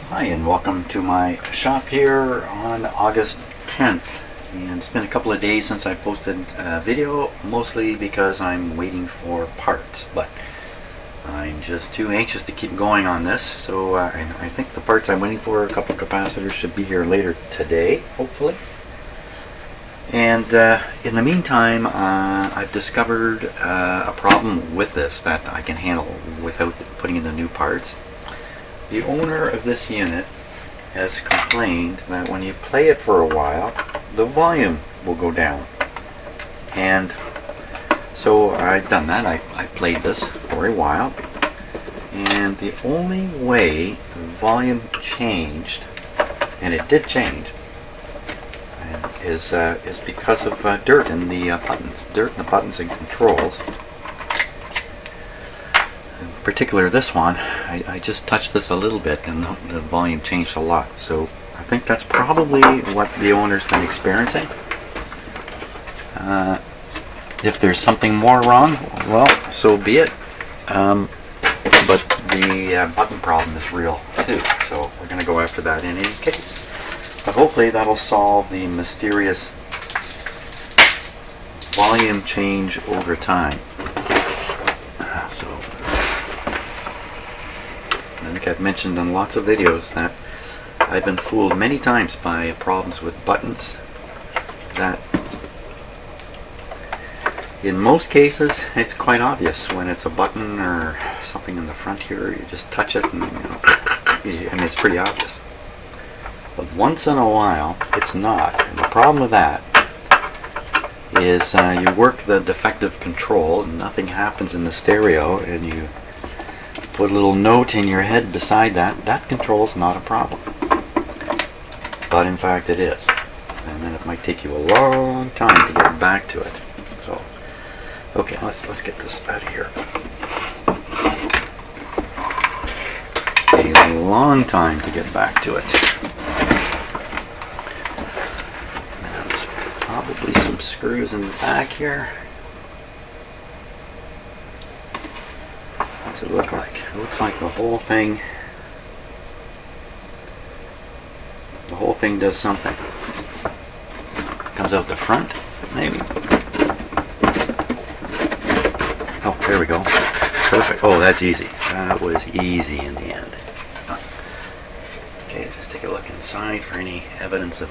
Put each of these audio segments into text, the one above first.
Hi, and welcome to my shop here on August 10th. And it's been a couple of days since I posted a video, mostly because I'm waiting for parts, but I'm just too anxious to keep going on this. So I think the parts I'm waiting for, a couple of capacitors, should be here later today, hopefully. And in the meantime, I've discovered a problem with this that I can handle without putting in the new parts. The owner of this unit has complained that when you play it for a while, the volume will go down. And so I've done that. I've played this for a while. And the only way the volume changed, and it did change, is because of dirt in the buttons. Dirt in the buttons and controls. In particular, this one, I just touched this a little bit and the volume changed a lot. So I think that's probably what the owner's been experiencing. If there's something more wrong, well, so be it. But the button problem is real too, so we're going to go after that in any case. But hopefully that'll solve the mysterious volume change over time. So I think I've mentioned in lots of videos that I've been fooled many times by problems with buttons that in most cases it's quite obvious when it's a button or something in the front here. You just touch it and I mean, it's pretty obvious. But once in a while it's not. And the problem with that is you work the defective control and nothing happens in the stereo, and you put a little note in your head beside that. That control is not a problem. But in fact it is. And then it might take you a long time to get back to it. So, okay, let's get this out of here. A long time to get back to it. Now, there's probably some screws in the back here. What's it look like? It looks like the whole thing does something. Comes out the front, maybe. Oh, there we go. Perfect. Oh, that's easy. That was easy in the end. Okay, just take a look inside for any evidence of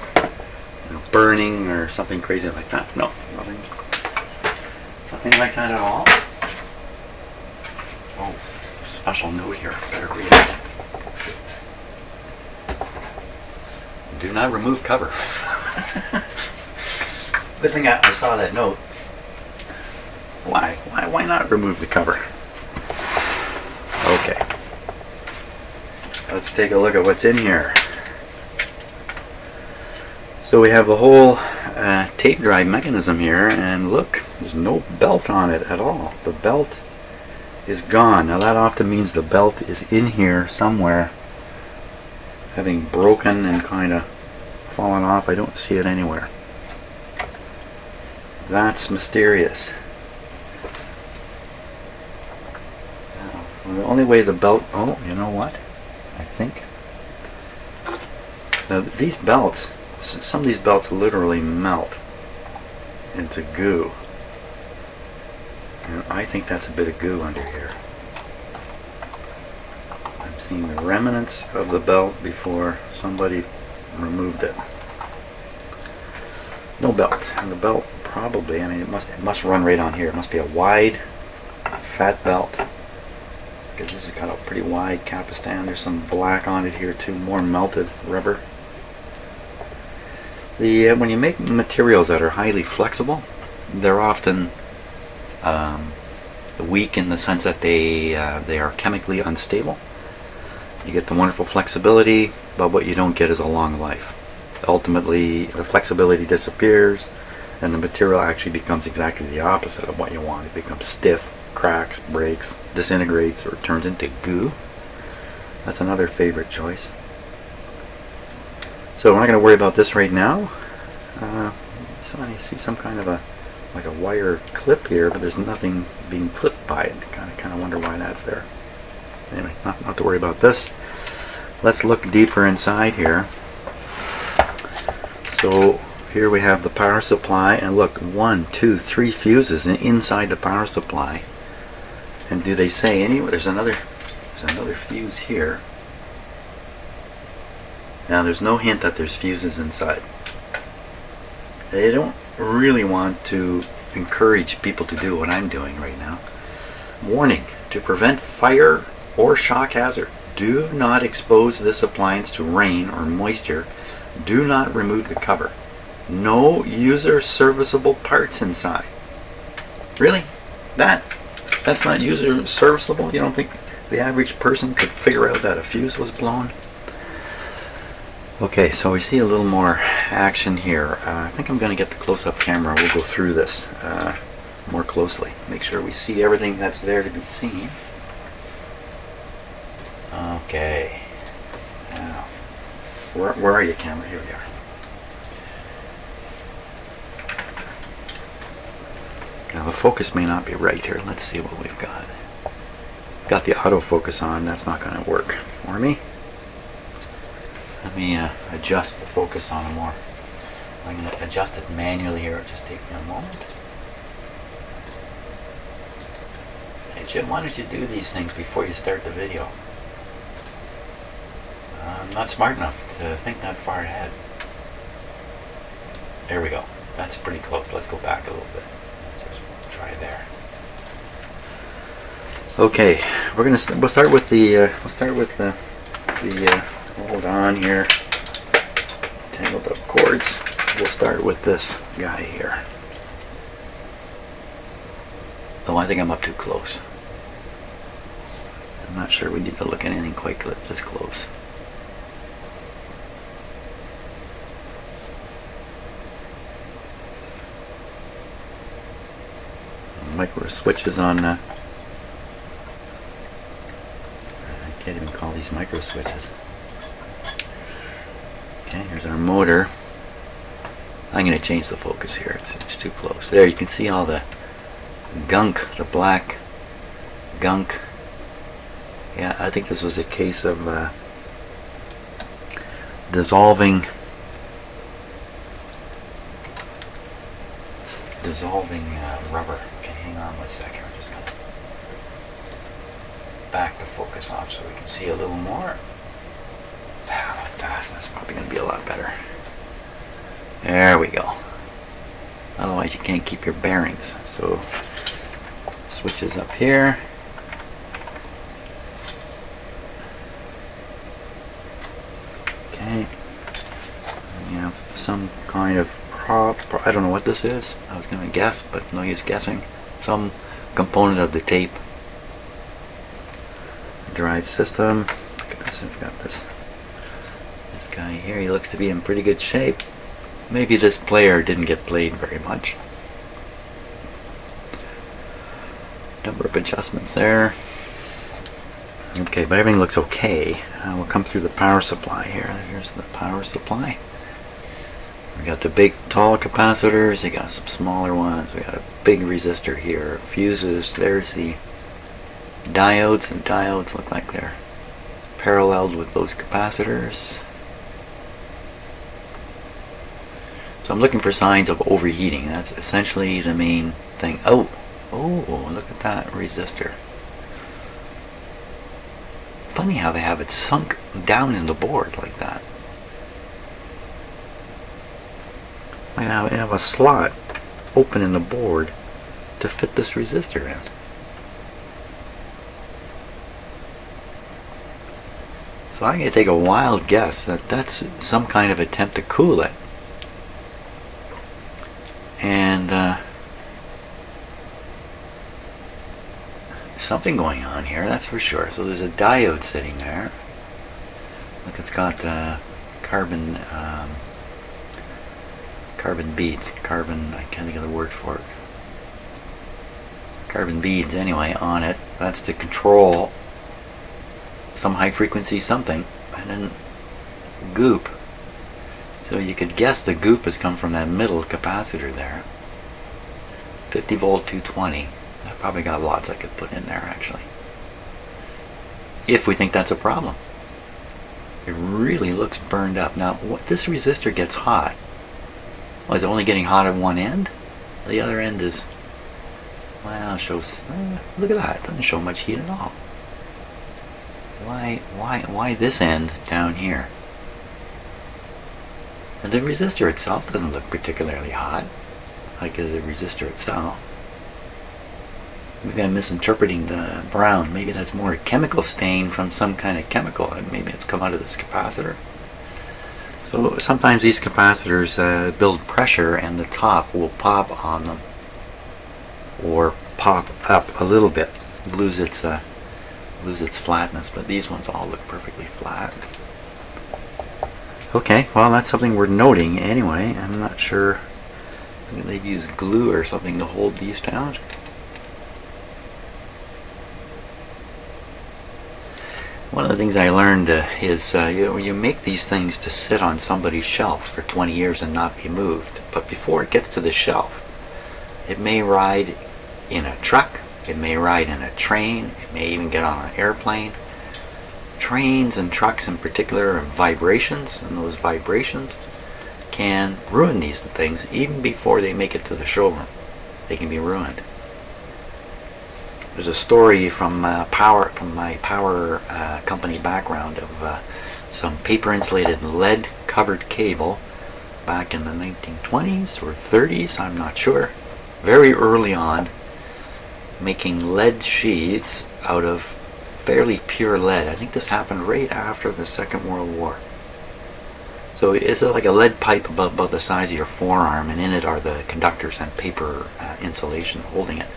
burning or something crazy like that. No, nothing like that at all. Oh, special note here. Better read it. Do not remove cover. Good thing I saw that note. Why not remove the cover? Okay. Let's take a look at what's in here. So we have the whole tape drive mechanism here, and look, there's no belt on it at all. The belt is gone. Now that often means the belt is in here somewhere, having broken and kind of fallen off. I don't see it anywhere. That's mysterious. Well, the only way the belt, oh, you know what? I think now these belts, some of these belts literally melt into goo. And I think that's a bit of goo under here. I'm seeing the remnants of the belt before somebody removed it. No belt. And the belt probably, I mean, it must run right on here. It must be a wide, fat belt. Because this has got a pretty wide capstan. There's some black on it here too, more melted rubber. When you make materials that are highly flexible, they're often weak in the sense that they are chemically unstable. You get the wonderful flexibility, but what you don't get is a long life. Ultimately, the flexibility disappears, and the material actually becomes exactly the opposite of what you want. It becomes stiff, cracks, breaks, disintegrates, or turns into goo. That's another favorite choice. So we're not going to worry about this right now. So I see some kind of a wire clip here, but there's nothing being clipped by it. Kind of wonder why that's there. Anyway, not to worry about this. let's look deeper inside here. So here we have the power supply, and look, 1, 2, 3 fuses inside the power supply. And do they say anywhere? There's another fuse here. Now there's no hint that there's fuses inside. They don't really want to encourage people to do what I'm doing right now. Warning: to prevent fire or shock hazard, do not expose this appliance to rain or moisture. Do not remove the cover. No user serviceable parts inside. Really? That's not user serviceable? You don't think the average person could figure out that a fuse was blown? Okay, so we see a little more action here. I think I'm going to get the close-up camera. We'll go through this more closely. Make sure we see everything that's there to be seen. Okay. Now, where are you, camera? Here we are. Now the focus may not be right here. Let's see what we've got. Got the autofocus on. That's not going to work for me. Let me adjust the focus on more. I'm going to adjust it manually here. It'll just take me a moment. Hey Jim, why don't you do these things before you start the video? I'm not smart enough to think that far ahead. There we go. That's pretty close. Let's go back a little bit. Let's just try there. Okay, we'll start with the hold on here. Tangled up cords. We'll start with this guy here. Oh, I think I'm up too close. I'm not sure we need to look at anything quite this close. Micro switches on. I can't even call these micro switches. Okay, here's our motor. I'm going to change the focus here. It's too close. There, you can see all the gunk, the black gunk. Yeah, I think this was a case of dissolving rubber. Okay, hang on 1 second. I'm just going to back the focus off so we can see a little more. Like that. That's probably going to be a lot better. There we go. Otherwise you can't keep your bearings. So switches up here. Okay. We have some kind of prop. I don't know what this is. I was going to guess, but no use guessing. Some component of the tape. Drive system. Look at this. I've got this guy here. He looks to be in pretty good shape. Maybe this player didn't get played very much. Number of adjustments there. Okay, but everything looks okay. We'll come through the power supply here. Here's the power supply. We got the big tall capacitors. We got some smaller ones. We got a big resistor here. Fuses. There's the diodes, and diodes look like they're paralleled with those capacitors. So I'm looking for signs of overheating. That's essentially the main thing. Oh, look at that resistor. Funny how they have it sunk down in the board like that. I have a slot open in the board to fit this resistor in. So I'm going to take a wild guess that that's some kind of attempt to cool it. And something going on here, that's for sure. So there's a diode sitting there. Look, it's got carbon beads. I can't think of the word for it. Carbon beads, anyway, on it. That's to control some high frequency something, and then goop. So you could guess the goop has come from that middle capacitor there. 50 volt 220. I probably got lots I could put in there actually. If we think that's a problem. It really looks burned up. Now, this resistor gets hot. Well, is it only getting hot at one end? The other end is, well, it shows, look at that. It doesn't show much heat at all. Why this end down here? And the resistor itself doesn't look particularly hot, like the resistor itself. Maybe I'm misinterpreting the brown. Maybe that's more a chemical stain from some kind of chemical, and maybe it's come out of this capacitor. So sometimes these capacitors build pressure and the top will pop on them, or pop up a little bit, lose its flatness, but these ones all look perfectly flat. Okay, well, that's something we're noting anyway. I'm not sure. Maybe they've used glue or something to hold these down. One of the things I learned is you make these things to sit on somebody's shelf for 20 years and not be moved. But before it gets to the shelf, it may ride in a truck, it may ride in a train, it may even get on an airplane. Trains and trucks in particular have vibrations, and those vibrations can ruin these things even before they make it to the showroom. They can be ruined. There's a story from my power company background of some paper insulated lead covered cable back in the 1920s or 30s, I'm not sure, very early on, making lead sheaths out of fairly pure lead. I think this happened right after the Second World War. So it's like a lead pipe about the size of your forearm, and in it are the conductors and paper insulation holding it.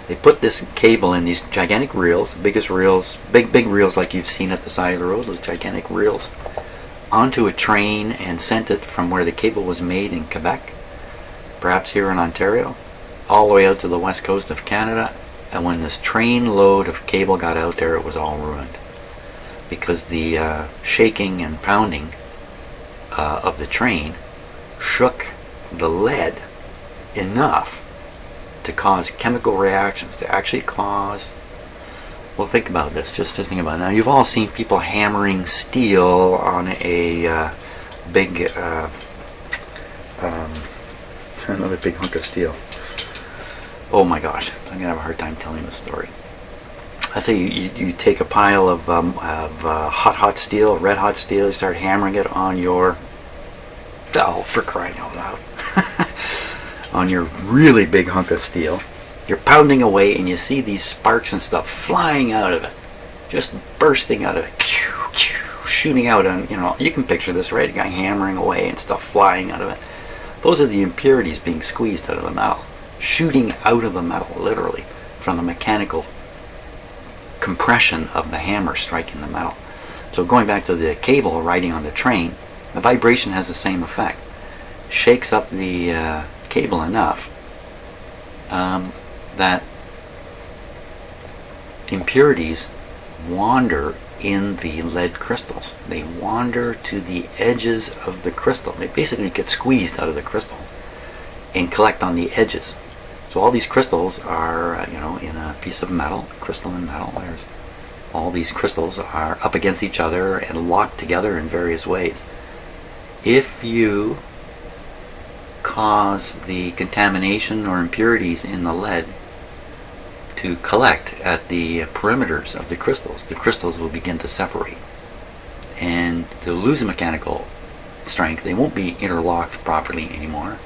They put this cable in these gigantic reels, biggest reels, big reels like you've seen at the side of the road, those gigantic reels, onto a train and sent it from where the cable was made in Quebec, perhaps here in Ontario, all the way out to the west coast of Canada. And when this train load of cable got out there, it was all ruined, because the shaking and pounding of the train shook the lead enough to cause chemical reactions, to actually cause, well, think about this, just think about it. Now, you've all seen people hammering steel on a big, another big hunk of steel. Oh my gosh, I'm going to have a hard time telling this story. Let's say you take a pile of hot steel, red hot steel, you start hammering it on your, oh, for crying out loud, on your really big hunk of steel. You're pounding away and you see these sparks and stuff flying out of it, just bursting out of it, shooting out, and you can picture this, right? A guy hammering away and stuff flying out of it. Those are the impurities being squeezed out of the metal, shooting out of the metal, literally, from the mechanical compression of the hammer striking the metal. So going back to the cable riding on the train, the vibration has the same effect. Shakes up the cable enough that impurities wander in the lead crystals. They wander to the edges of the crystal. They basically get squeezed out of the crystal and collect on the edges. So all these crystals are, in a piece of metal, crystalline metal. There's all these crystals are up against each other and locked together in various ways. If you cause the contamination or impurities in the lead to collect at the perimeters of the crystals will begin to separate. And to lose the mechanical strength, they won't be interlocked properly anymore.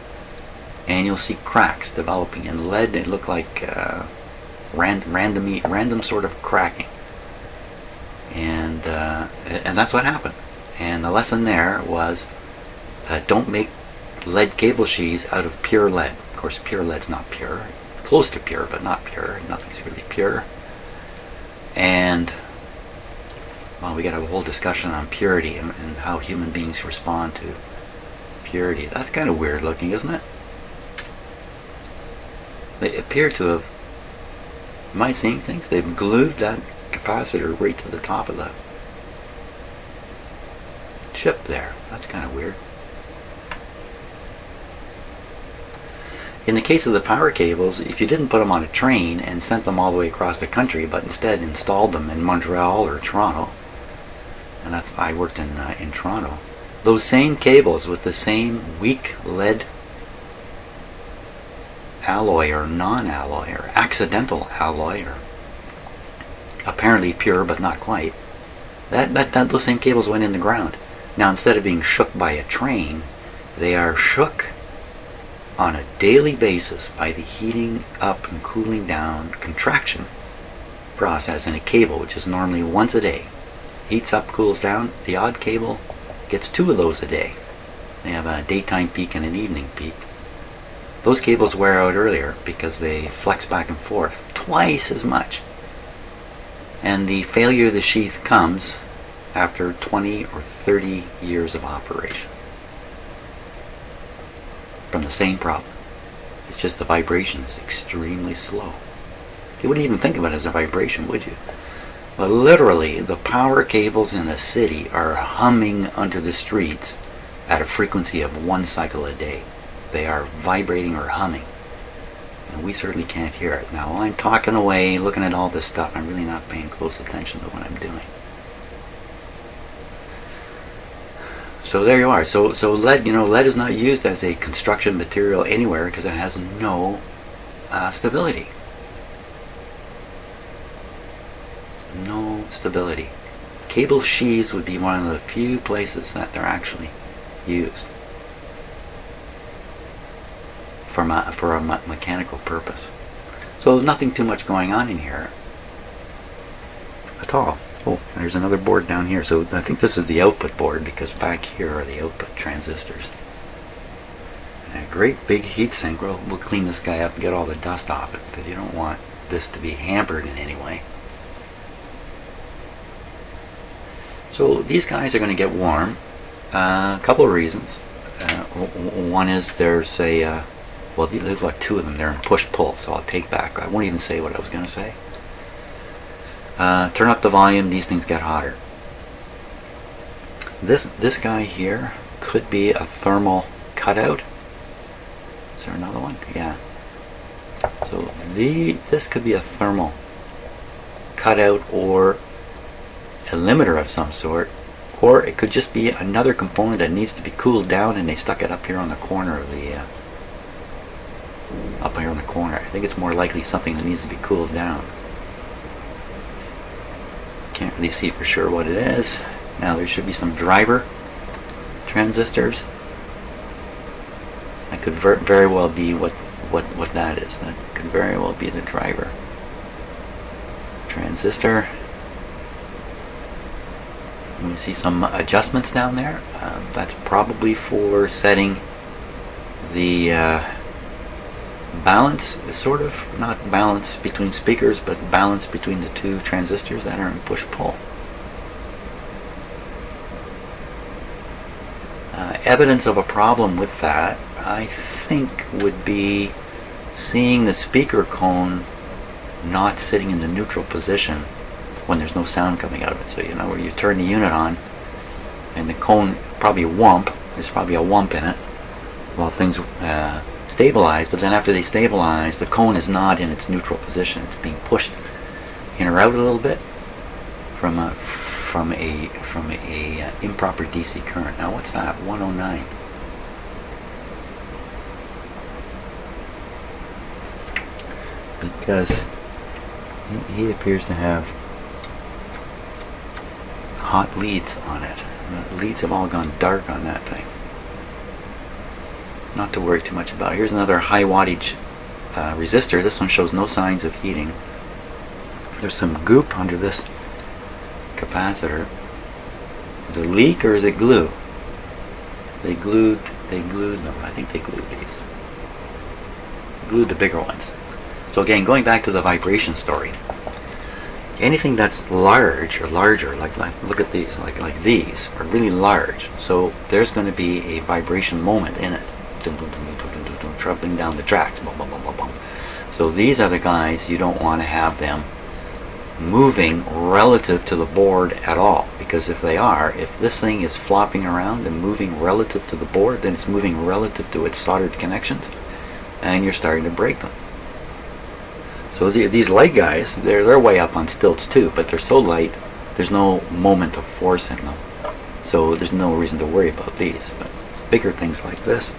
And you'll see cracks developing in lead. They look like random sort of cracking, and that's what happened. And the lesson there was, don't make lead cable sheaths out of pure lead. Of course, pure lead's not pure, close to pure, but not pure. Nothing's really pure. And well, we got a whole discussion on purity and how human beings respond to purity. That's kind of weird looking, isn't it? They appear to have, am I seeing things? They've glued that capacitor right to the top of the chip there. That's kind of weird. In the case of the power cables, if you didn't put them on a train and sent them all the way across the country, but instead installed them in Montreal or Toronto, and I worked in Toronto. Those same cables with the same weak lead alloy or non-alloy or accidental alloy or apparently pure but not quite, those same cables went in the ground. Now instead of being shook by a train, they are shook on a daily basis by the heating up and cooling down contraction process in a cable, which is normally once a day. Heats up, cools down. The odd cable gets 2 of those a day. They have a daytime peak and an evening peak. Those cables wear out earlier because they flex back and forth twice as much. And the failure of the sheath comes after 20 or 30 years of operation from the same problem. It's just the vibration is extremely slow. You wouldn't even think of it as a vibration, would you? But literally, the power cables in a city are humming under the streets at a frequency of 1 cycle a day. They are vibrating or humming. And we certainly can't hear it. Now, while I'm talking away, looking at all this stuff, I'm really not paying close attention to what I'm doing. So there you are. So lead, lead is not used as a construction material anywhere because it has no stability. No stability. Cable sheaths would be one of the few places that they're actually used for a mechanical purpose. So there's nothing too much going on in here at all. Oh, there's another board down here. So I think this is the output board because back here are the output transistors. And a great big heat sink. We'll clean this guy up and get all the dust off it because you don't want this to be hampered in any way. So these guys are going to get warm. A couple of reasons. One is there's there's like 2 of them. They're in push-pull, so I'll take back. I won't even say what I was going to say. Turn up the volume, these things get hotter. This guy here could be a thermal cutout. Is there another one? Yeah. So this could be a thermal cutout or a limiter of some sort, or it could just be another component that needs to be cooled down and they stuck it up here on the corner of the up here on the corner. I think it's more likely something that needs to be cooled down. Can't really see for sure what it is. Now there should be some driver transistors. That could very well be what that is. That could very well be the driver transistor. You see some adjustments down there. That's probably for setting the balance, sort of, not balance between speakers, but balance between the 2 transistors that are in push-pull. Evidence of a problem with that, I think, would be seeing the speaker cone not sitting in the neutral position when there's no sound coming out of it. So where you turn the unit on and the cone, probably there's probably a wump in it while things stabilize, but then after they stabilize, the cone is not in its neutral position. It's being pushed in or out a little bit from a improper DC current. Now what's that? 109. Because he appears to have hot leads on it. The leads have all gone dark on that thing. Not to worry too much about. Here's another high wattage resistor. This one shows no signs of heating. There's some goop under this capacitor. Is it leak or is it glue? They glued them. I think they glued these. They glued the bigger ones. So again, going back to the vibration story, anything that's large or larger, like look at these, like these are really large. So there's going to be a vibration moment in it, traveling down the tracks. Boom, boom, boom, boom, boom. So these are the guys you don't want to have them moving relative to the board at all, because if this thing is flopping around and moving relative to the board, then it's moving relative to its soldered connections, and you're starting to break them. So these light guys, they're way up on stilts too, but they're so light there's no moment of force in them. So there's no reason to worry about these. But bigger things like this,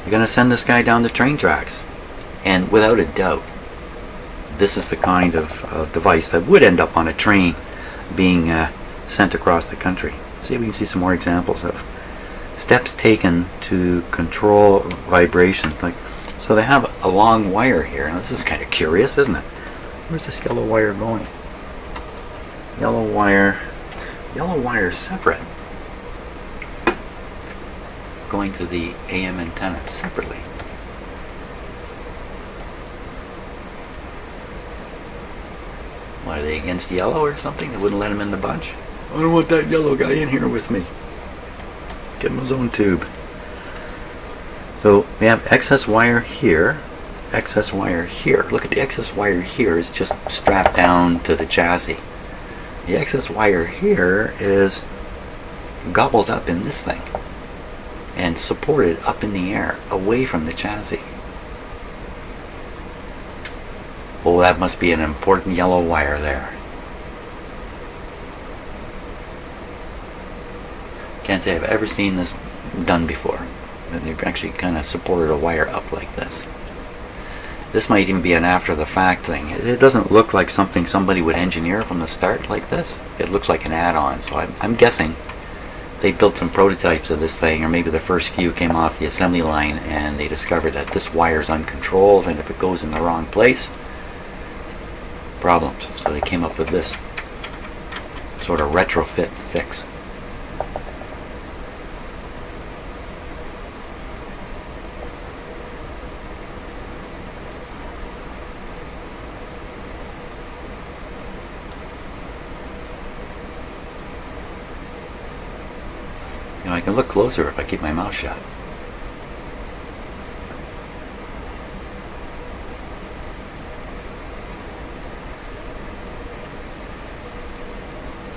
you're going to send this guy down the train tracks. And without a doubt, this is the kind of device that would end up on a train being sent across the country. See if we can see some more examples of steps taken to control vibrations. Like, so they have a long wire here. Now this is kind of curious, isn't it? Where's this yellow wire going? Yellow wire separate. Going to the AM antenna separately. What, are they against yellow or something? They wouldn't let him in the bunch? I don't want that yellow guy in here with me. Give him his own tube. So we have excess wire here, excess wire here. Look at the excess wire here is just strapped down to the chassis. The excess wire here is gobbled up in this thing and supported up in the air, away from the chassis. Oh, that must be an important yellow wire there. Can't say I've ever seen this done before. They've actually kind of supported a wire up like this. This might even be an after the fact thing. It doesn't look like something somebody would engineer from the start like this. It looks like an add-on, so I'm guessing they built some prototypes of this thing, or maybe the first few came off the assembly line and they discovered that this wire is uncontrolled, and if it goes in the wrong place, problems. So they came up with this sort of retrofit fix. You know, I can look closer if I keep my mouth shut.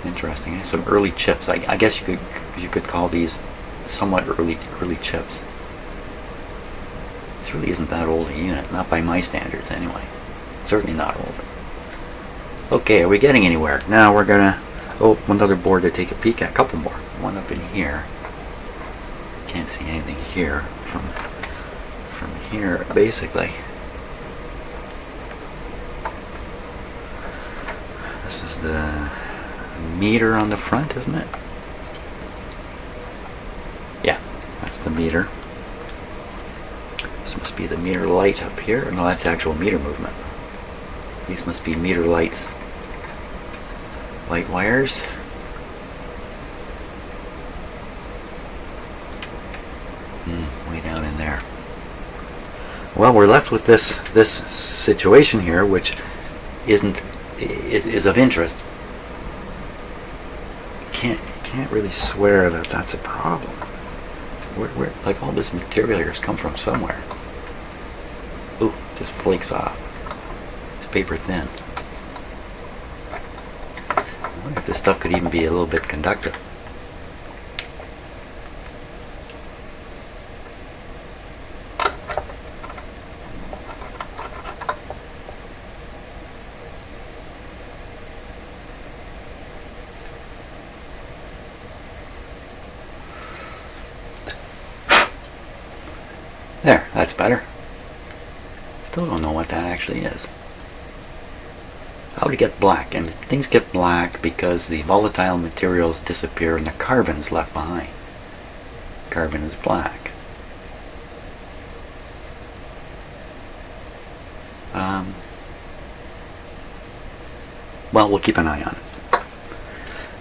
Interesting. Some early chips. I guess you could call these somewhat early chips. This really isn't that old a unit, not by my standards anyway. Certainly not old. Okay, are we getting anywhere? Now we're gonna one other board to take a peek at. A couple more. One up in here. Can't see anything here from here basically. This is the meter on the front, isn't it? Yeah, that's the meter. This must be the meter light up here. No, that's actual meter movement. These must be meter lights. Light wires. Way down in there. Well, we're left with this situation here, which is of interest. Can't really swear that that's a problem. Where like all this material here has come from somewhere. Ooh, just flakes off. It's paper thin. I wonder if this stuff could even be a little bit conductive. There, that's better. Still don't know what that actually is. How would it get black? And things get black because the volatile materials disappear and the carbon's left behind. Carbon is black. Well, we'll keep an eye on it.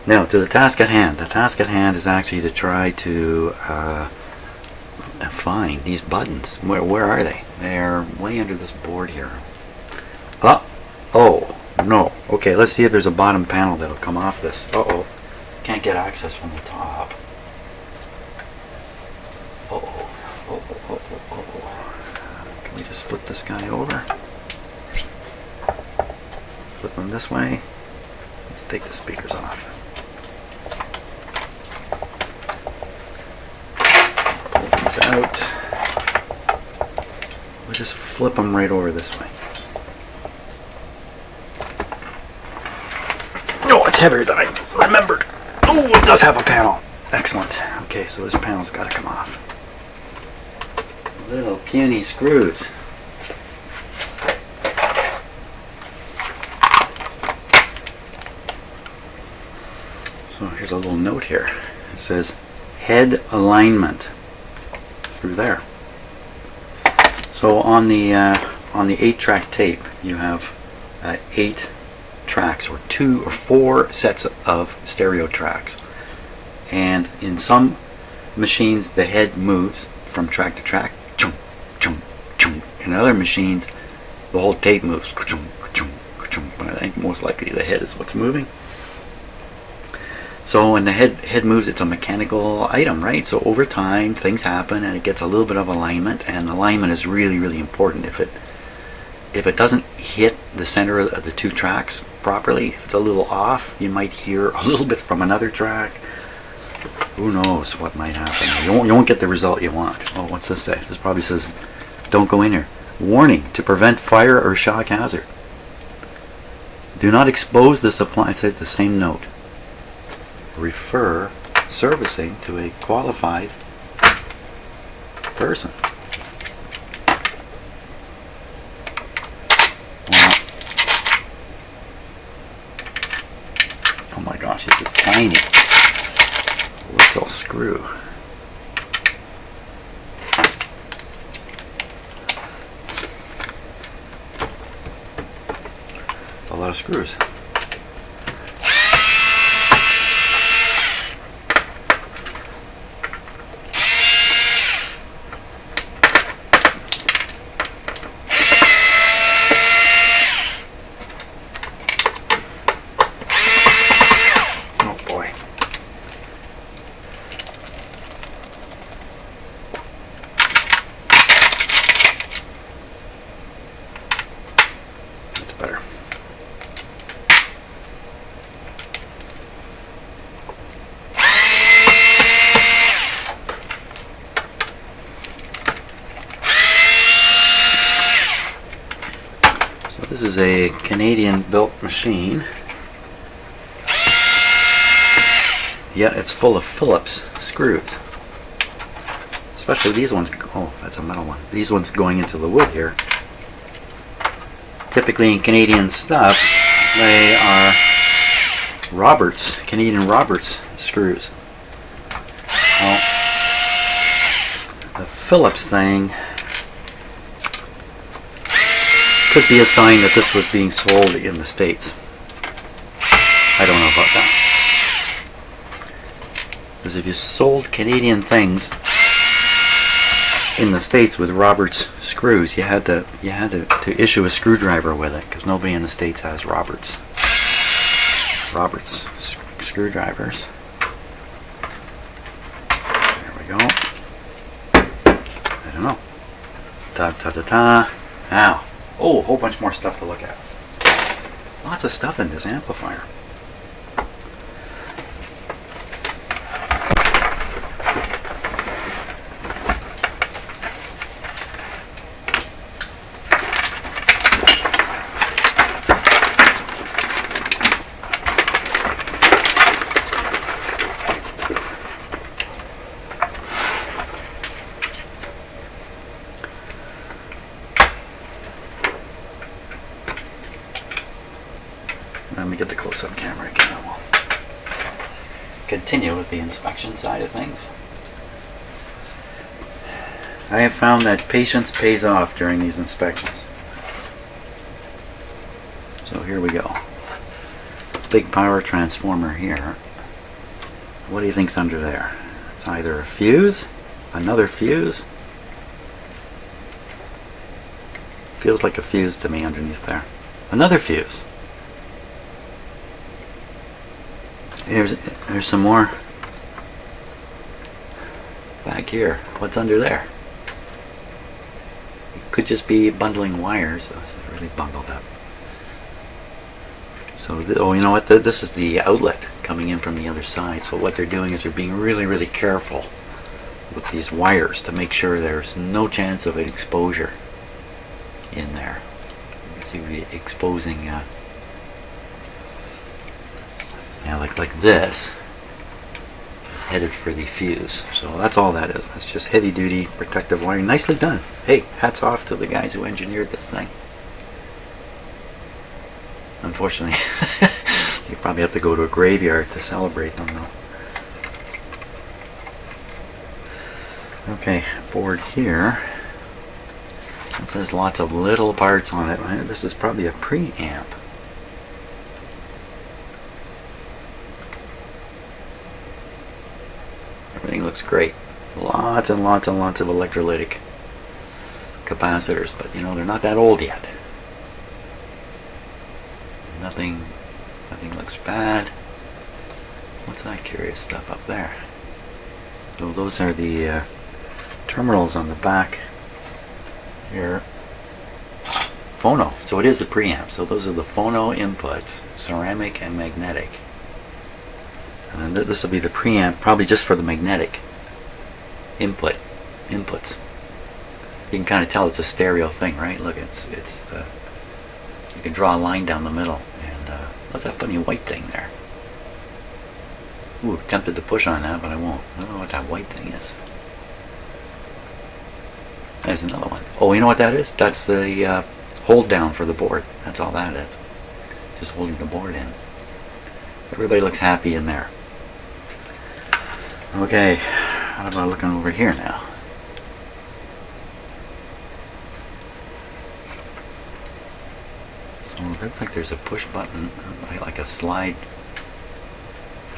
Now, to the task at hand. The task at hand is actually to try to find these buttons. Where are they? They're way under this board here. Oh, no. Okay, let's see if there's a bottom panel that'll come off this. Uh-oh. Can't get access from the top. Uh-oh. Can we just flip this guy over? Flip him this way. Let's take the speakers off. Out. We'll just flip them right over this way. Oh, it's heavier than I remembered. Oh, it does have a panel. Excellent. Okay, so this panel's got to come off. Little puny screws. So here's a little note here. It says head alignment through there. So on the 8-track tape, you have 8 tracks, or 2 or 4 sets of stereo tracks. And in some machines, the head moves from track to track. Chunk, chunk, chunk. In other machines, the whole tape moves. Chunk, chunk, chunk. But I think most likely the head is what's moving. So when the head moves, it's a mechanical item, right? So over time, things happen, and it gets a little bit of alignment, and alignment is really, really important. If it doesn't hit the center of the 2 tracks properly, if it's a little off, you might hear a little bit from another track. Who knows what might happen? You won't get the result you want. Oh, what's this say? This probably says, don't go in here. Warning, to prevent fire or shock hazard. Do not expose this appliance at the same note. Refer servicing to a qualified person. Wow. Oh my gosh, this is tiny. Wait till screw. It's a lot of screws. Better. So this is a Canadian built machine, yet it's full of Phillips screws, especially these ones. Oh, that's a metal one. These ones going into the wood here. Typically in Canadian stuff, they are Canadian Roberts screws. Well, the Phillips thing could be a sign that this was being sold in the States. I don't know about that. Because if you sold Canadian things in the States with Roberts screws, you had to issue a screwdriver with it, because nobody in the States has Roberts screwdrivers. There we go. I don't know. Ta ta ta ta. Now, oh, a whole bunch more stuff to look at. Lots of stuff in this amplifier. Let me get the close-up camera again, and we'll continue with the inspection side of things. I have found that patience pays off during these inspections. So here we go. Big power transformer here. What do you think's under there? It's either a fuse, another fuse. Feels like a fuse to me underneath there. Another fuse. There's some more back here. What's under there? It could just be bundling wires. So it's really bundled up. So, oh, you know what? This is the outlet coming in from the other side. So what they're doing is they're being really, really careful with these wires to make sure there's no chance of an exposure in there. You can see we're exposing Yeah, like this is headed for the fuse. So that's all that is. That's just heavy duty protective wiring. Nicely done. Hey, hats off to the guys who engineered this thing. Unfortunately, you probably have to go to a graveyard to celebrate them though. Okay, board here. It says lots of little parts on it. This is probably a preamp. Everything looks great. Lots and lots and lots of electrolytic capacitors, but you know, they're not that old yet. Nothing looks bad. What's that curious stuff up there? So those are the terminals on the back here. Phono. So it is the preamp. So those are the phono inputs, ceramic and magnetic. And then this will be the preamp, probably just for the magnetic inputs. You can kind of tell it's a stereo thing, right? Look, it's the, you can draw a line down the middle. And what's that funny white thing there? Ooh, tempted to push on that, but I won't. I don't know what that white thing is. There's another one. Oh, you know what that is? That's the hold down for the board. That's all that is. Just holding the board in. Everybody looks happy in there. Okay, how about looking over here now? So it looks like there's a push button, like a slide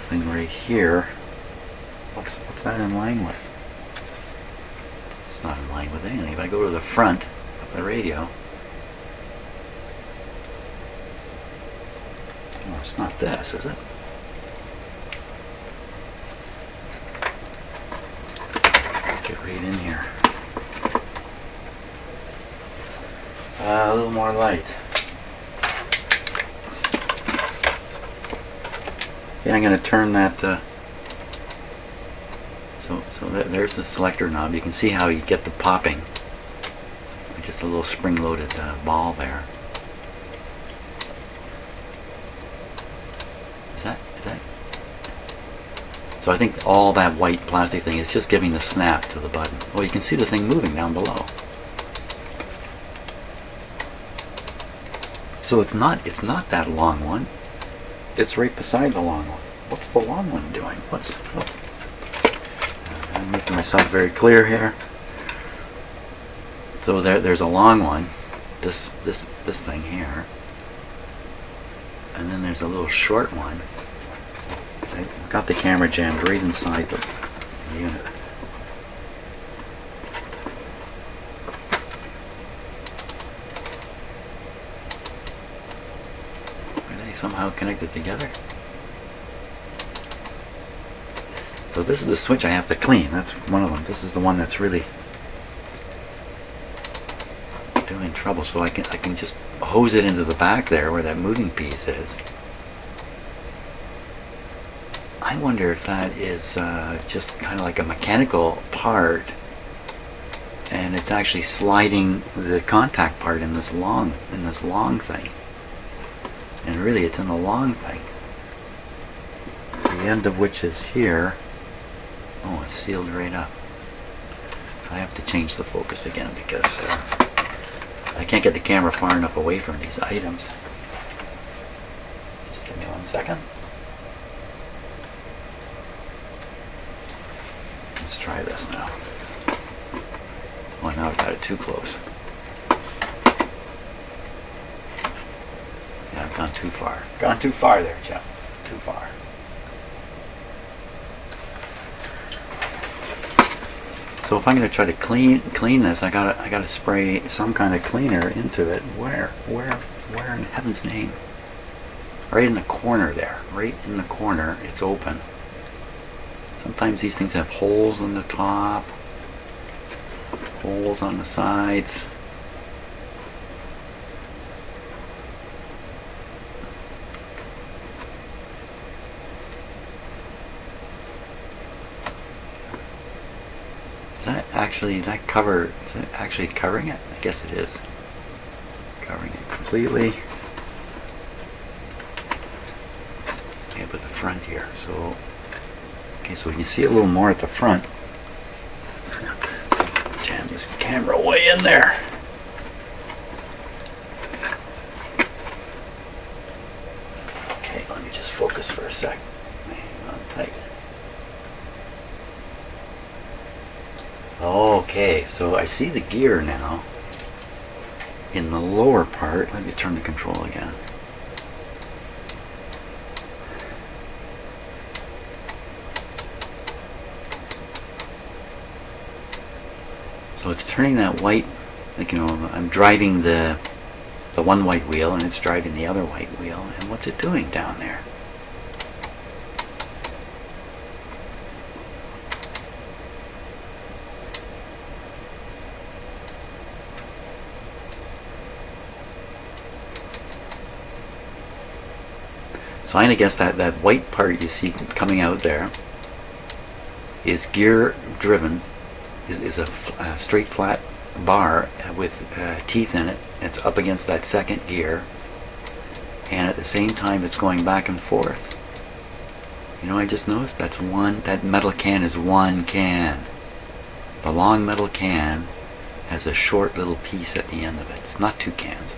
thing right here. What's that in line with? It's not in line with anything. If I go to the front of the radio, oh, it's not this, is it? Let's get right in here. A little more light. Yeah, I'm going to turn that. So there's the selector knob. You can see how you get the popping. Just a little spring-loaded ball there. Is that? So I think all that white plastic thing is just giving the snap to the button. Well, you can see the thing moving down below. So it's not that long one. It's right beside the long one. What's the long one doing? I'm making myself very clear here. So there's a long one. This thing here. And then there's a little short one. I got the camera jammed right inside the unit. Are they somehow connected together? So this is the switch I have to clean. That's one of them. This is the one that's really doing trouble. So I can just hose it into the back there where that moving piece is. I wonder if that is just kind of like a mechanical part, and it's actually sliding the contact part in this long thing. And really, it's in the long thing. The end of which is here. Oh, it's sealed right up. I have to change the focus again because I can't get the camera far enough away from these items. Just give me 1 second. Let's try this now. Oh, now I've got it too close. Yeah, I've gone too far. Gone too far there, Jim. Too far. So if I'm going to try to clean this, I gotta spray some kind of cleaner into it. Where in heaven's name? Right in the corner there. Right in the corner. It's open. Sometimes these things have holes on the top, holes on the sides. Is that actually covering it? I guess it is. Covering it completely. Yeah, put the front here. So, okay, so you can see a little more at the front. Jam this camera way in there. Okay, let me just focus for a sec. Hang on tight. Okay, so I see the gear now in the lower part. Let me turn the control again. So it's turning that white, like, you know, I'm driving the one white wheel and it's driving the other white wheel. And what's it doing down there? So I'm going to guess that that white part you see coming out there is gear driven, is a straight flat bar with teeth in it. It's up against that second gear, and at the same time it's going back and forth. You know, I just noticed that's one, that metal can is one can. The long metal can has a short little piece at the end of it. It's not two cans.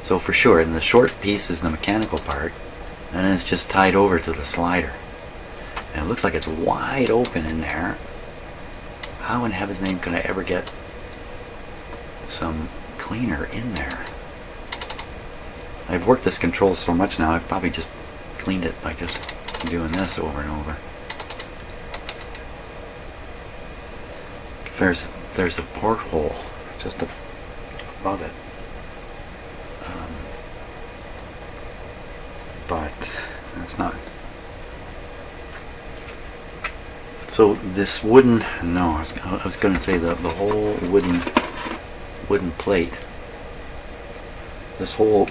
So for sure, and the short piece is the mechanical part, and then it's just tied over to the slider. And it looks like it's wide open in there. How in heaven's name can I ever get some cleaner in there? I've worked this control so much now, I've probably just cleaned it by just doing this over and over. There's a porthole just above it. But that's not. So this wooden, no, I was going to say the whole wooden plate. This whole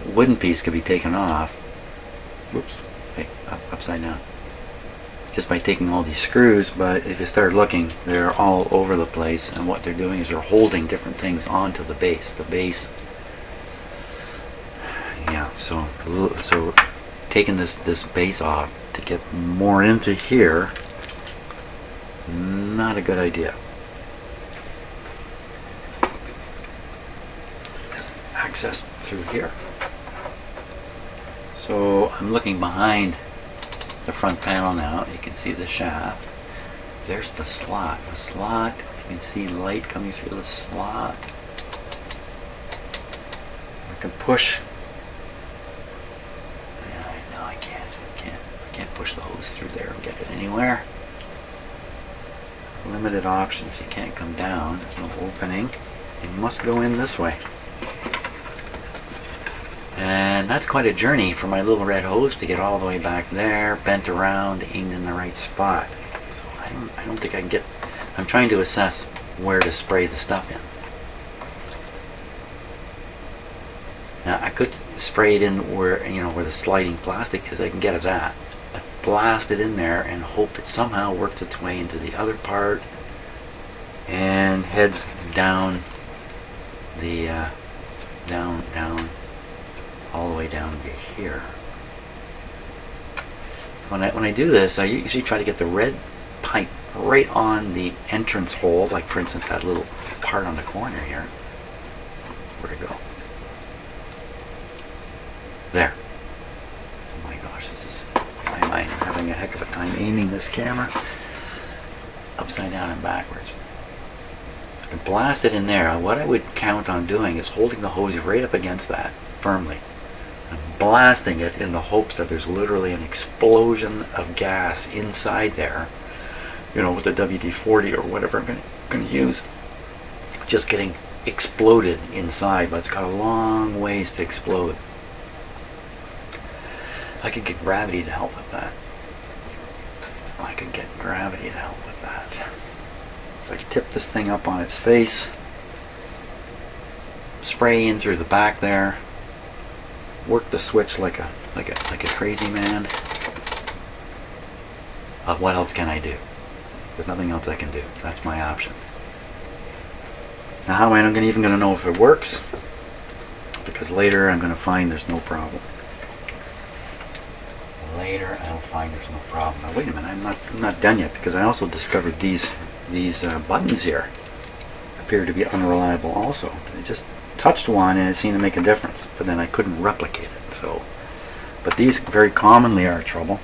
wooden piece could be taken off. Whoops, hey, upside down. Just by taking all these screws, but if you start looking, they're all over the place, and what they're doing is they're holding different things onto the base. The base, yeah. So taking this base off to get more into here, not a good idea. There's access through here. So I'm looking behind the front panel now. You can see the shaft. There's the slot. The slot, you can see light coming through the slot. I can push. No, I can't push the hose through there and get it anywhere. Limited options. You can't come down. There's no opening. You must go in this way. And that's quite a journey for my little red hose to get all the way back there, bent around, aimed in the right spot. So I don't think I can get. I'm trying to assess where to spray the stuff in. Now I could spray it in where where the sliding plastic is. I can get at that. I blast it in there and hope it somehow works its way into the other part and heads down the down all the way down to here. When I do this, I usually try to get the red pipe right on the entrance hole, like for instance that little part on the corner here. Where'd it go? There. Oh my gosh, this is I'm having a heck of a time aiming this camera upside down and backwards. I can blast it in there. What I would count on doing is holding the hose right up against that firmly. I'm blasting it in the hopes that there's literally an explosion of gas inside there, with the WD-40 or whatever I'm going to use, just getting exploded inside, but it's got a long ways to explode. I could get gravity to help with that. If I tip this thing up on its face, spray in through the back there, work the switch like a crazy man. What else can I do? There's nothing else I can do. That's my option. Now how am I even going to know if it works? Because later I'm going to find there's no problem. later, I'll find there's no problem. Now wait a minute, I'm not done yet, because I also discovered these buttons here appear to be unreliable also. I just touched one and it seemed to make a difference, but then I couldn't replicate it. So, but these very commonly are trouble.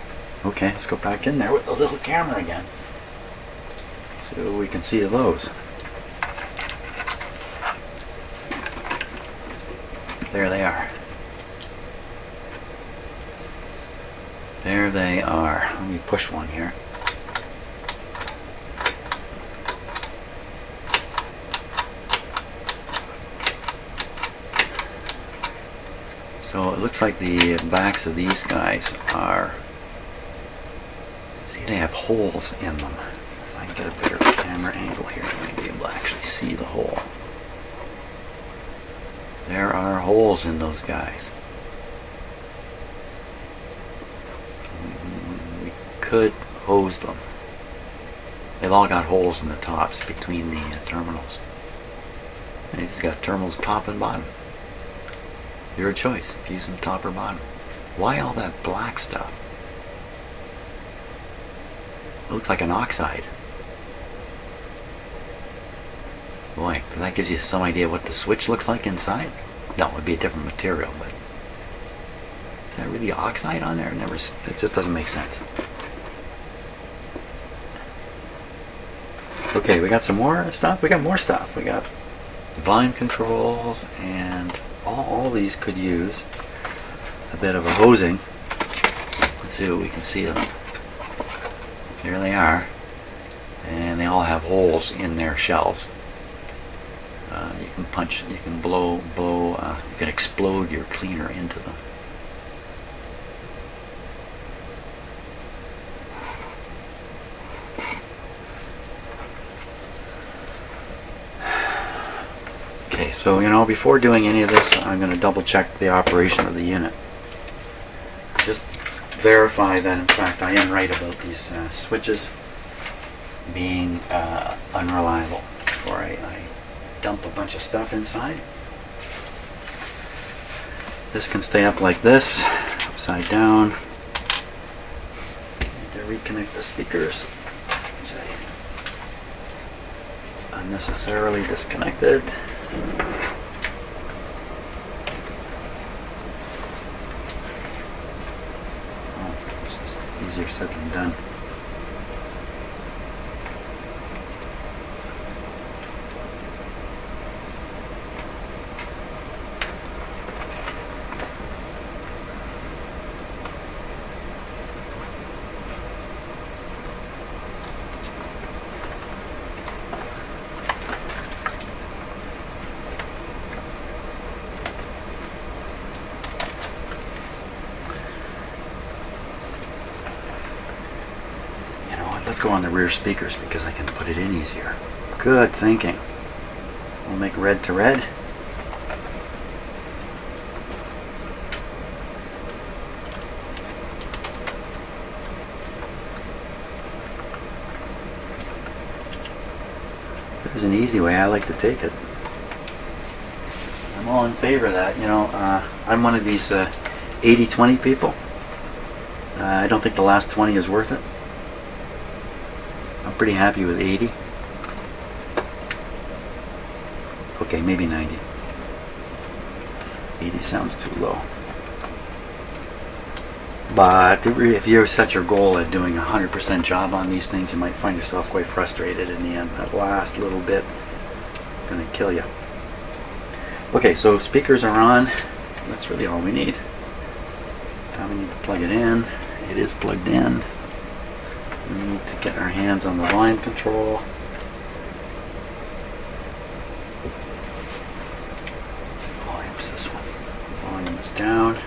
Okay, let's go back in there with the little camera again. See what we can see of those. There they are. There they are. Let me push one here. So it looks like the backs of these guys are, see, they have holes in them. If I can get a better camera angle here, I might be able to actually see the hole. There are holes in those guys. We could hose them. They've all got holes in the tops between the terminals. And they've got terminals top and bottom. Your choice, if you use them top or bottom. Why all that black stuff? It looks like an oxide. Boy, that gives you some idea what the switch looks like inside. No, it would be a different material, but is that really oxide on there? It just doesn't make sense. Okay, we got some more stuff. We got more stuff. We got volume controls, and all these could use a bit of a hosing. Let's see what we can see of them. There they are, and they all have holes in their shells. You can punch, you can blow, you can explode your cleaner into them. Okay, so before doing any of this, I'm going to double check the operation of the unit. Just verify that in fact I am right about these switches being unreliable before I dump a bunch of stuff inside. This can stay up like this, upside down. Need to reconnect the speakers, which I unnecessarily disconnected. Oh, this is easier said than done. Let's go on the rear speakers because I can put it in easier. Good thinking. We'll make red to red. There's an easy way I like to take it. I'm all in favor of that. I'm one of these 80-20 people. I don't think the last 20 is worth it. I'm pretty happy with 80. Okay, maybe 90. 80 sounds too low. But if you set your goal at doing a 100% job on these things, you might find yourself quite frustrated in the end. That last little bit is going to kill you. Okay, so speakers are on. That's really all we need. Now we need to plug it in. It is plugged in. We need to get our hands on the volume control. Volume's this one. Volume is down.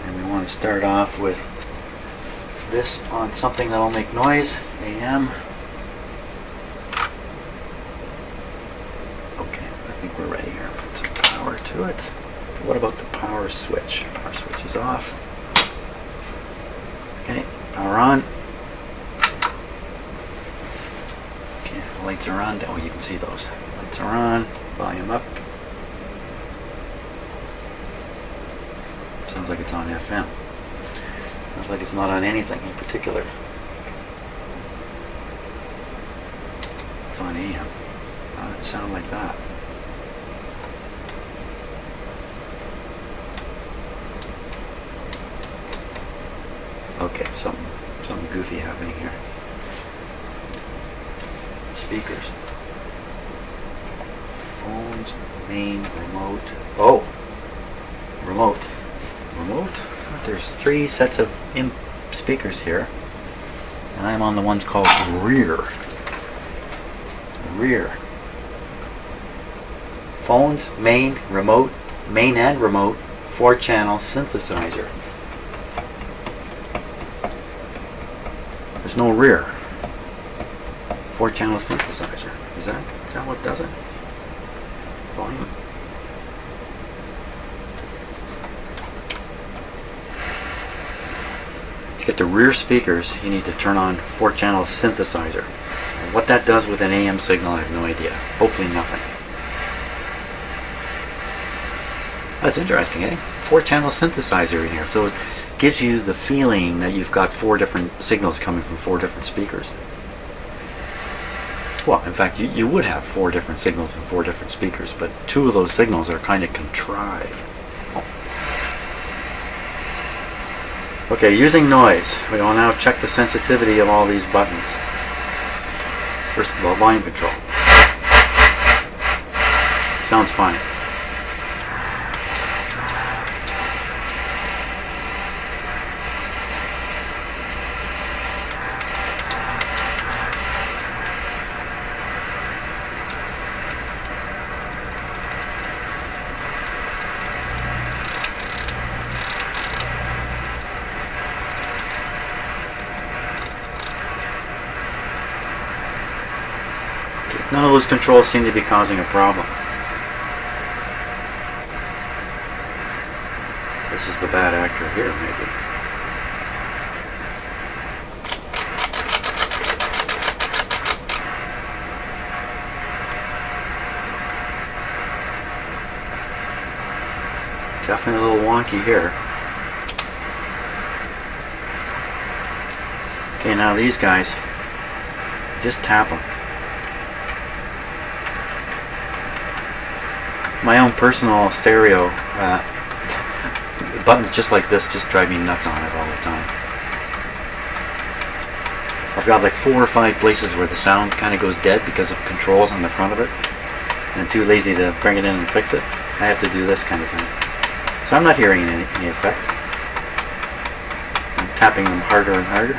And we want to start off with this on something that'll make noise. AM. Okay, I think we're ready here. Put some power to it. What about the power switch? Power switch is off. Okay, power on. Lights are on. Oh, you can see those. Lights are on. Volume up. Sounds like it's on FM. Sounds like it's not on anything in particular. It's on AM. How did it sound like that? Okay, something goofy happening here. Speakers. Phones, main, remote. Oh! Remote. Remote? There's 3 sets of speakers here. And I'm on the one called rear. Rear. Phones, main, remote, main and remote, 4-channel synthesizer. There's no rear. 4-channel synthesizer. Is that what does it? Volume. To get the rear speakers, you need to turn on 4-channel synthesizer. And what that does with an AM signal, I have no idea. Hopefully nothing. That's interesting, eh? 4-channel synthesizer in here. So it gives you the feeling that you've got 4 different signals coming from 4 different speakers. Well, in fact, you would have 4 different signals and 4 different speakers, but 2 of those signals are kind of contrived. Okay, using noise. We will now check the sensitivity of all these buttons. First of all, volume control. Sounds fine. None of those controls seem to be causing a problem. This is the bad actor here, maybe. Definitely a little wonky here. Okay, now these guys, just tap them. My own personal stereo, buttons just like this just drive me nuts on it all the time. I've got like 4 or 5 places where the sound kind of goes dead because of controls on the front of it, and I'm too lazy to bring it in and fix it. I have to do this kind of thing. So I'm not hearing any effect. I'm tapping them harder and harder.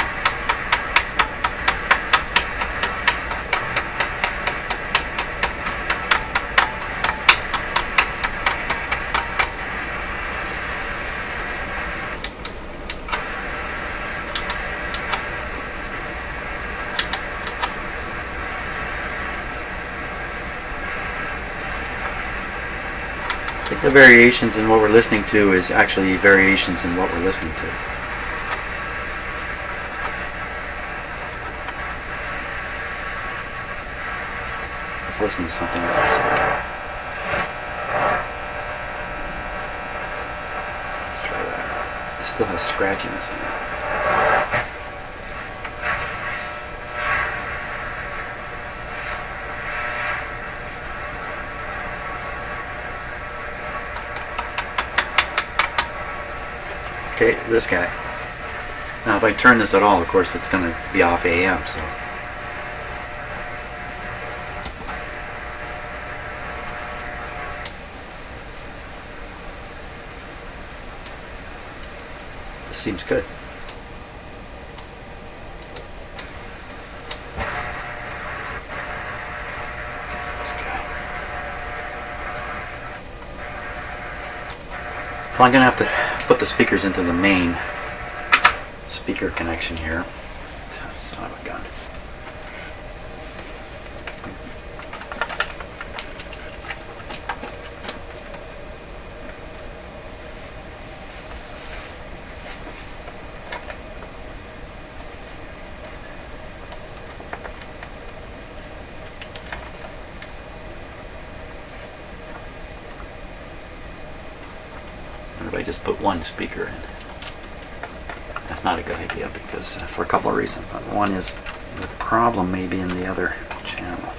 I think the variations in what we're listening to is actually variations in what we're listening to. Let's listen to something else. Let's try that. It still has scratchiness in it. Okay, this guy. Now if I turn this at all, of course it's going to be off AM, so. This seems good. What's this guy? So I'm going to have to put the speakers into the main speaker connection here. Son of a gun. What if I just put one speaker in? that's not a good idea because for a couple of reasons. But one is the problem may be in the other channel.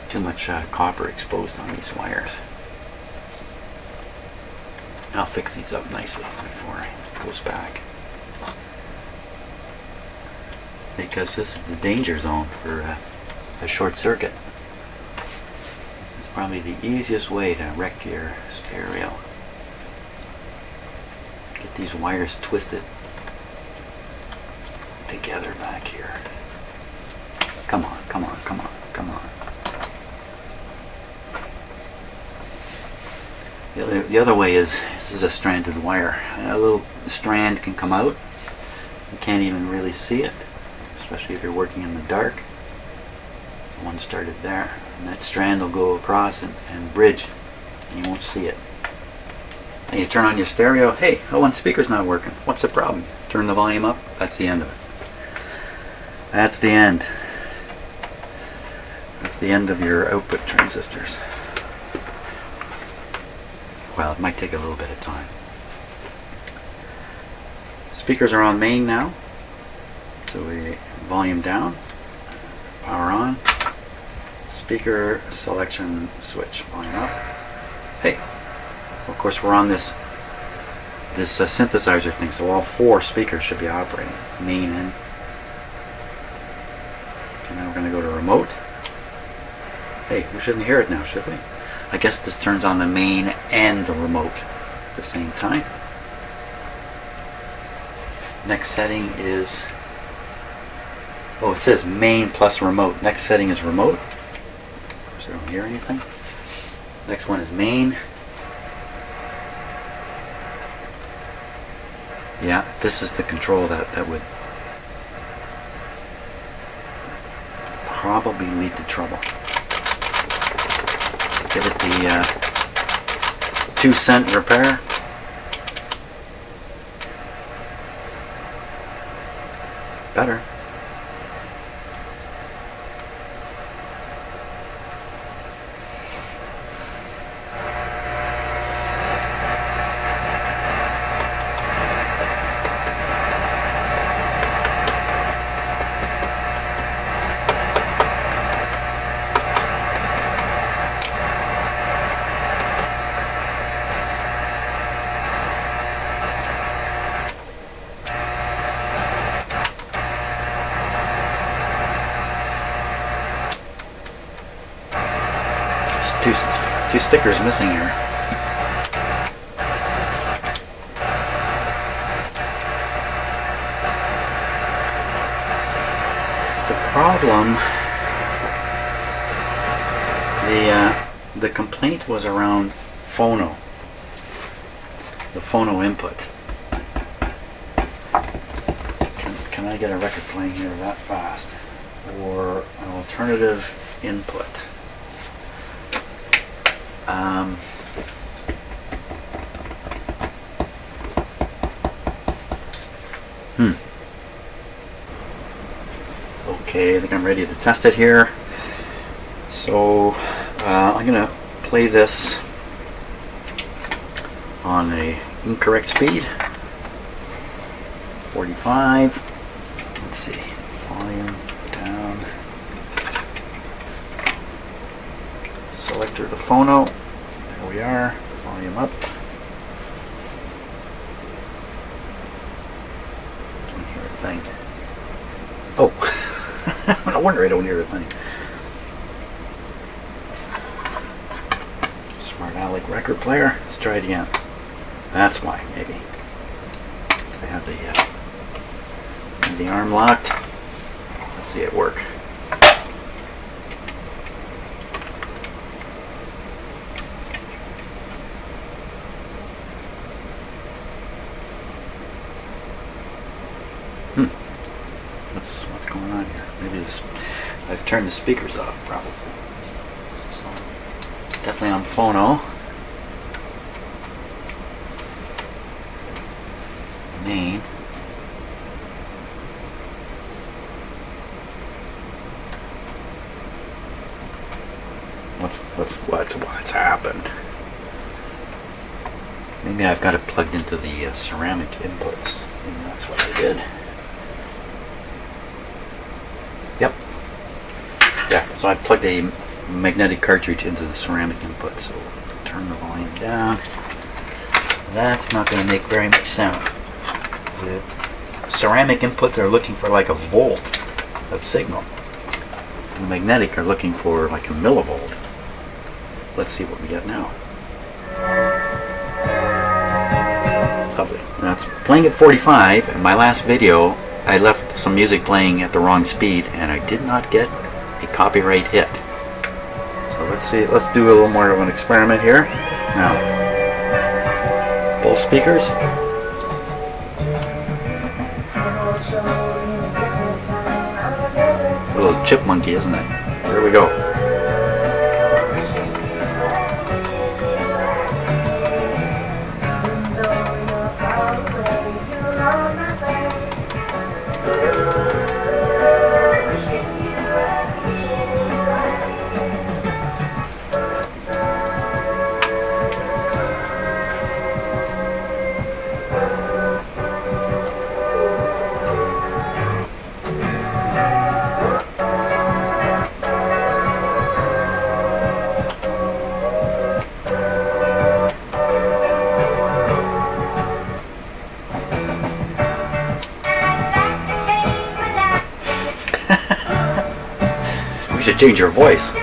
Too much copper exposed on these wires. I'll fix these up nicely before it goes back. Because this is the danger zone for a short circuit. It's probably the easiest way to wreck your stereo. Get these wires twisted together back here. Come on, come on, come on, come on. The other way is, this is a stranded wire. A little strand can come out. You can't even really see it, especially if you're working in the dark. So one started there, and that strand will go across and bridge, and you won't see it. And you turn on your stereo, hey, oh, one speaker's not working. What's the problem? Turn the volume up, that's the end of it. That's the end. That's the end of your output transistors. Well, it might take a little bit of time. Speakers are on main now. So we volume down, power on, speaker selection switch, volume up. Hey, of course we're on this synthesizer thing, so all 4 speakers should be operating, main in. Okay, now we're going to go to remote. Hey, we shouldn't hear it now, should we? I guess this turns on the main and the remote at the same time. Next setting is, oh, it says main plus remote. Next setting is remote. Of course I don't hear anything. Next one is main. Yeah, this is the control that would probably lead to trouble. Give it the 2-cent repair. Better. Two stickers missing here. The problem, the complaint was around phono, the phono input. Can I get a record playing here that fast? Or an alternative input? Okay, I think I'm ready to test it here. So I'm going to play this on a incorrect speed. 45. Let's see. Volume down. Selector to phono. There we are. Volume up. Don't hear a thing. Oh, no wonder I don't hear a thing. Smart Alec record player. Let's try it again. That's why, maybe. I have the arm locked. Let's see it work. What's going on here? Maybe this. I've turned the speakers off, probably. Is this on? It's definitely on phono. Main. What's happened? Maybe I've got it plugged into the ceramic inputs. Maybe that's what I did. Yep. Yeah, so I plugged a magnetic cartridge into the ceramic input. So turn the volume down. That's not going to make very much sound. The ceramic inputs are looking for like a volt of signal. The magnetic are looking for like a millivolt. Let's see what we get now. Lovely. That's playing at 45. In my last video, I left some music playing at the wrong speed, and I did not get a copyright hit. So let's see. Let's do a little more of an experiment here. Now, both speakers. A little chipmunky, isn't it? Here we go. You should change your voice.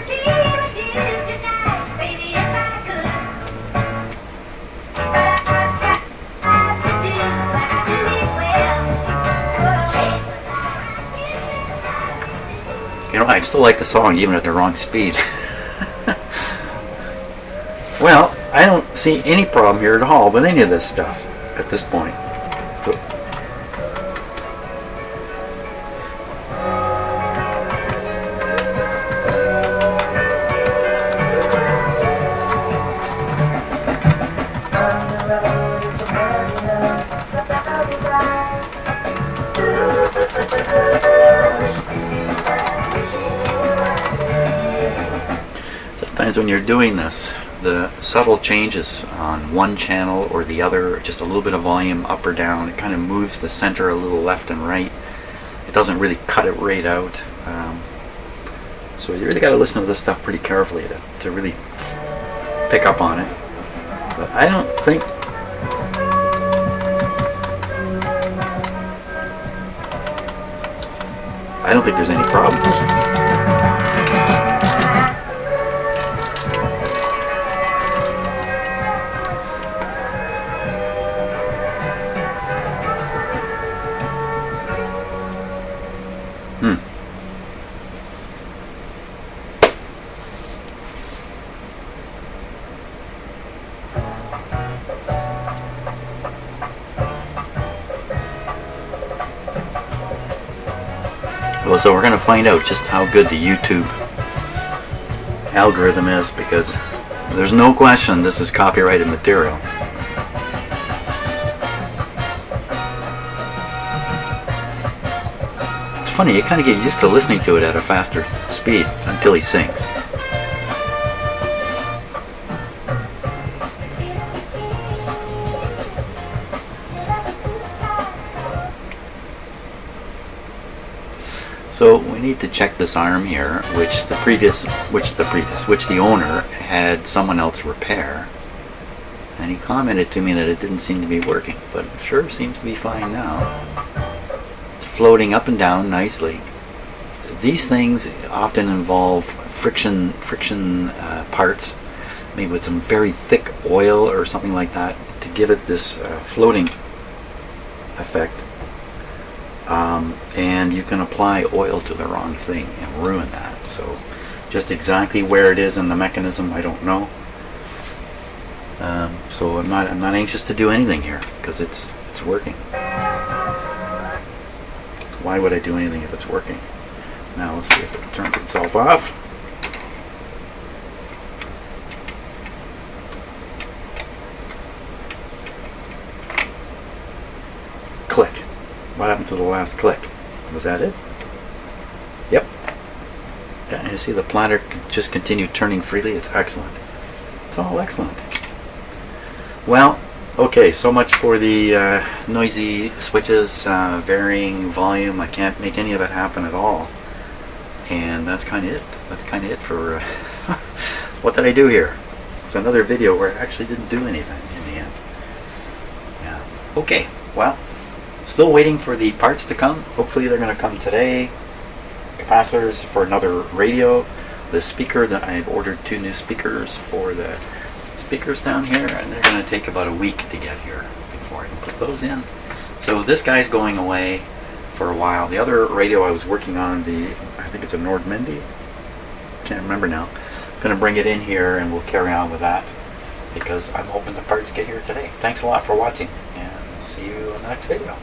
You know, I still like the song even at the wrong speed. Well, I don't see any problem here at all with any of this stuff at this point. Sometimes when you're doing this, the subtle changes on one channel or the other, just a little bit of volume up or down, it kind of moves the center a little left and right. It doesn't really cut it right out. So you really got to listen to this stuff pretty carefully to really pick up on it. But I don't think there's any problems. Well, so we're going to find out just how good the YouTube algorithm is, because there's no question this is copyrighted material. It's funny, you kind of get used to listening to it at a faster speed until he sings. So we need to check this arm here, which the owner had someone else repair, and he commented to me that it didn't seem to be working, but it sure seems to be fine now. It's floating up and down nicely. These things often involve friction parts, maybe with some very thick oil or something like that, to give it this floating effect. And you can apply oil to the wrong thing and ruin that. So just exactly where it is in the mechanism, I don't know. So I'm not anxious to do anything here because it's working. Why would I do anything if it's working? Now let's see if it turns itself off. Click. What happened to the last click? Was that it? Yep. Yeah, you see the platter just continue turning freely. It's excellent. It's all excellent. Well, okay, so much for the noisy switches, varying volume. I can't make any of it happen at all. And that's kind of it. That's kind of it for what did I do here? It's another video where I actually didn't do anything in the end. Yeah. Okay, well, still waiting for the parts to come. Hopefully they're going to come today. Capacitors for another radio. The speaker that I've ordered 2 new speakers for the speakers down here, and they're going to take about a week to get here before I can put those in. So this guy's going away for a while. The other radio I was working on, I think it's a Nordmindy, can't remember now. I'm going to bring it in here and we'll carry on with that because I'm hoping the parts get here today. Thanks a lot for watching, and see you in the next video.